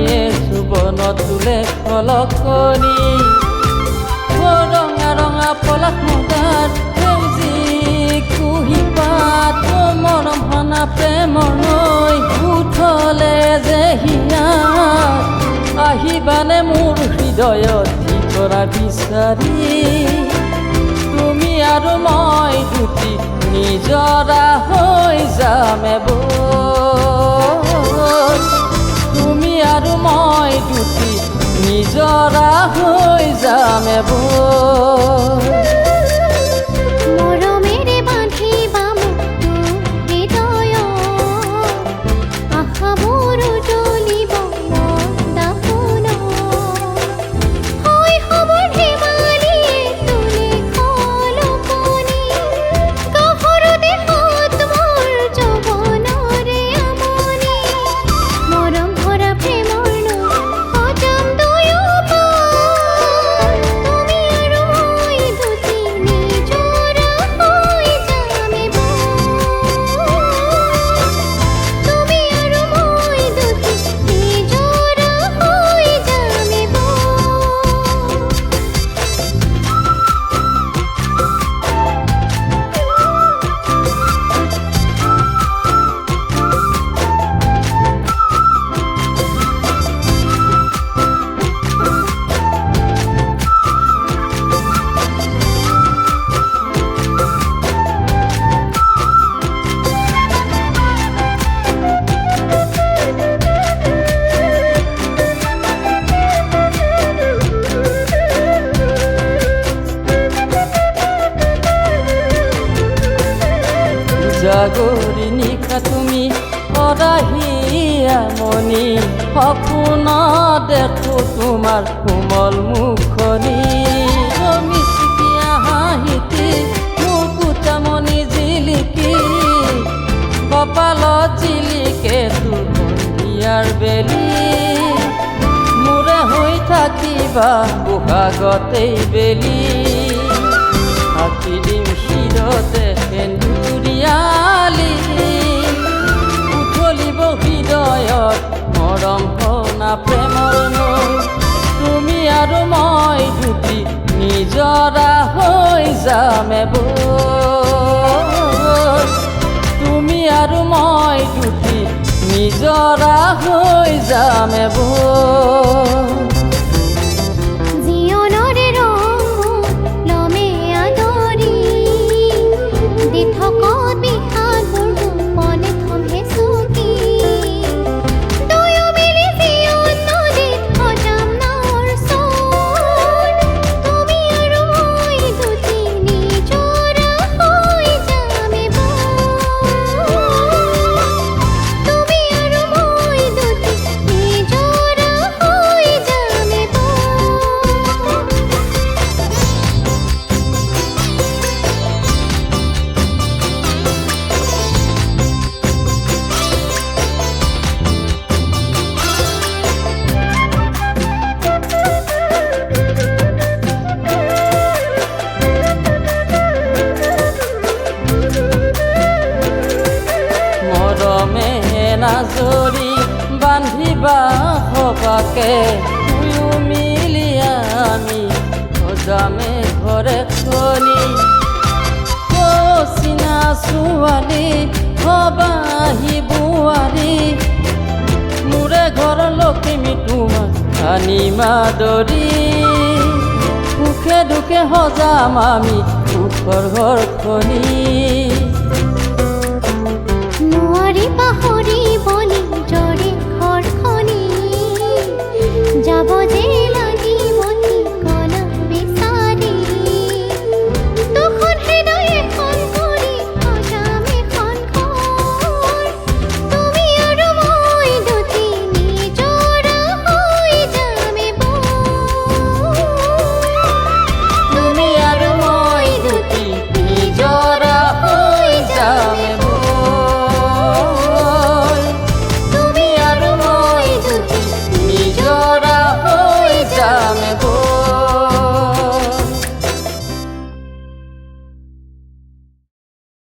প্ৰেমীয়ে চুবন তুলে খলকনি ৰঙা ৰঙা পলাশ মুগাৰ সেউজী কুঁহিপাত মৰম হনা প্ৰেমৰ নৈ উঠলে যে হিয়াত আহিবানে মোৰ হৃদয়ত ঠিকৰা বিচাৰি তুমি আৰু মই দুটি নিজৰা হৈ যাম এবোৰ তুমি আৰু মই দুটি নিজৰা হৈ যাম এবোৰ মৰমেৰে বান্ধিবা মোক হৃদয়ত আশাবোৰ জ্বলিব মোৰ দাপোনত শৈশৱৰ ধেমালিয়ে তুলি খলকনি কাষৰ দেশত মোৰ যৌৱনৰে আমনি মৰম ভৰা প্ৰেমৰ নৈ সজাম দুয়োপাৰ তুমি আৰু মই দুটি নিজৰা হৈ যাম এবোৰ তুমি আৰু মই দুটি নিজৰা হৈ যাম এবোৰ জাগৰি নিশা তুমি অৰাহিয়া মনি সপোন দেখো তোমাৰ কোমল মুখনি মিচিকিয়া হাঁহিতি মোৰ কুটামণি জিলিকি কপালত জিলিকে তোৰ সন্ধিয়াৰ বেলি মোৰে হৈ থাকিবা বহাগতেই বেলি আঁকি দিম শিৰতে সেন্দুৰীয়ালি উঠলিব হৃদয়ত মৰম হনা প্ৰেমৰ নৈ তুমি আৰু মই দুটি নিজৰা হৈ যাম এবোৰ তুমি আৰু মই দুটি নিজৰা হৈ যাম এবোৰ জীৱনৰে ৰং লমে আদৰি দি থকত বিষাদবোৰ গোপনে থমে চুকি দুয়ো মিলি জীৱন নদীত সজাম নাৱৰ চৰ তুমি আৰু মই দুটি নিজৰা হৈ যাম এবোৰ তুমি আৰু মই দুটি নিজৰা হৈ যাম এবোৰ মৰমে নাজৰি বান্ধিবা সবাকে দুয়ো মিলি আমি সজামে ঘৰে খনি চিনা ছোৱালী হবাহি বোৱাৰী মোৰে ঘৰ লখিমী তোমাক আনিম আদৰি সুখে দুখে সজাম আমি সুখৰ ঘৰখনি নোৱাৰি পাহৰিব